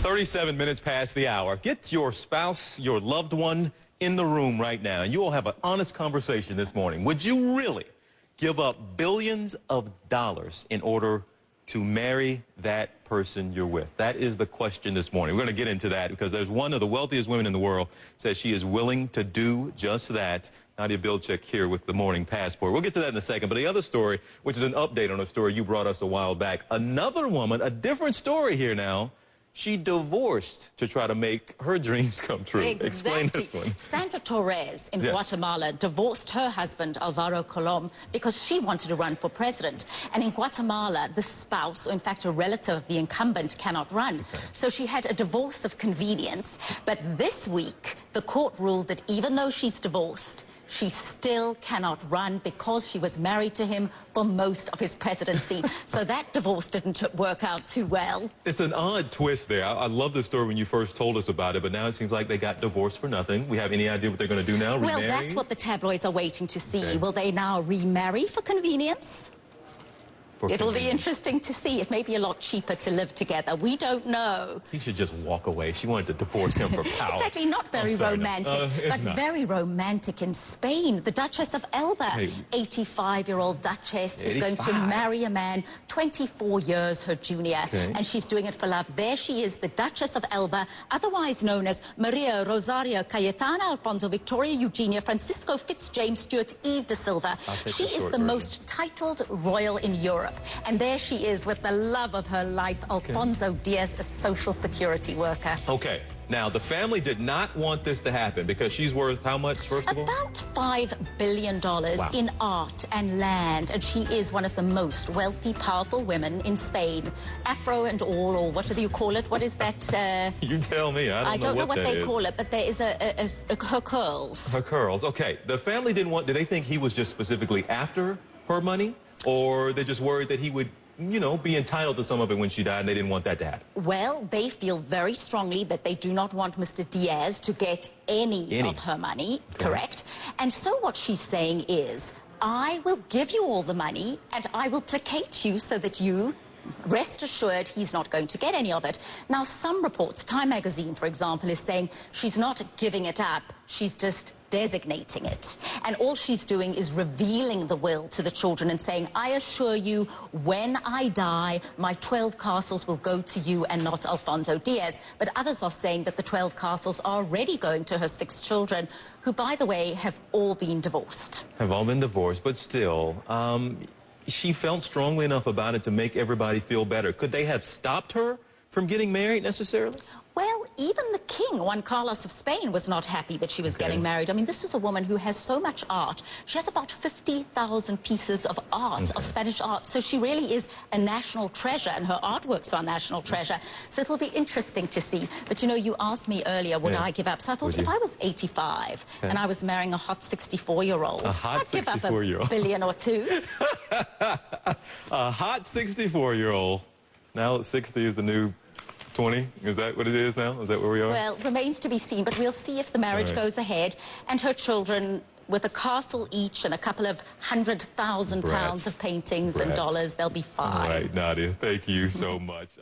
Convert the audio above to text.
37 minutes past the hour. Get your spouse, your loved one in the room right now, and you will have an honest conversation this morning. Would you really give up billions of dollars in order to marry that person you're with? That is the question this morning. We're going to get into that because there's one of the wealthiest women in the world says she is willing to do just that. Nadia Bilchik here with the Morning Passport. We'll get to that in a second. But the other story, which is an update on a story you brought us a while back, another woman, a different story here now. She divorced to try to make her dreams come true. Exactly. Explain this one. Sandra Torres in Guatemala divorced her husband, Alvaro Colom, because she wanted to run for president. And in Guatemala, the spouse, or in fact a relative of the incumbent, cannot run. Okay. So she had a divorce of convenience. But this week, the court ruled that even though she's divorced, she still cannot run because she was married to him for most of his presidency. So that divorce didn't work out too well. It's an odd twist there. I love the story when you first told us about it, but now it seems like they got divorced for nothing. We have any idea what they're going to do now? Remarry? Well, that's what the tabloids are waiting to see. Okay. Will they now remarry for convenience? It'll be interesting to see. It may be a lot cheaper to live together. We don't know. He should just walk away. She wanted to divorce him for power. Exactly, not very romantic, but very romantic in Spain. The Duchess of Alba, 85-year-old Duchess, is going to marry a man 24 years her junior, and she's doing it for love. There she is, the Duchess of Alba, otherwise known as Maria Rosario Cayetana Alfonso Victoria Eugenia Francisco Fitzjames Stuart Eve de Silva. She is the most titled royal in Europe. And there she is with the love of her life, Alfonso Diaz, a social security worker. Okay. Now, the family did not want this to happen because she's worth how much, first of all? About $5 billion in art and land. And she is one of the most wealthy, powerful women in Spain. Afro and all, or what do you call it? What is that? You tell me. I don't know what they call it, but there is her curls. Her curls. Okay. The family didn't want, do they think he was just specifically after her money? Or they're just worried that he would, you know, be entitled to some of it when she died, and they didn't want that to happen? Well, they feel very strongly that they do not want Mr. Diaz to get any of her money, correct? And so what she's saying is, I will give you all the money, and I will placate you so that you rest assured he's not going to get any of it. Now, some reports, Time magazine, for example, is saying she's not giving it up, she's just designating it. And all she's doing is revealing the will to the children and saying, I assure you, when I die, my 12 castles will go to you and not Alfonso Diaz. But others are saying that the 12 castles are already going to her 6 children, who, by the way, have all been divorced. Have all been divorced, but still, she felt strongly enough about it to make everybody feel better. Could they have stopped her from getting married necessarily? Well, even the king, Juan Carlos of Spain, was not happy that she was getting married. I mean, this is a woman who has so much art. She has about 50,000 pieces of art, of Spanish art. So she really is a national treasure, and her artworks are a national treasure. So it'll be interesting to see. But, you know, you asked me earlier, would I give up? So I thought, if I was 85 and I was marrying a hot 64-year-old, I'd give up $1 billion or $2 billion. A hot 64-year-old. Now 60 is the new 20? Is that what it is now? Is that where we are? Well, remains to be seen, but we'll see if the marriage goes ahead. And her children, with a castle each and a couple of £100,000 of paintings and dollars, they'll be fine. All right, Nadia, thank you so much.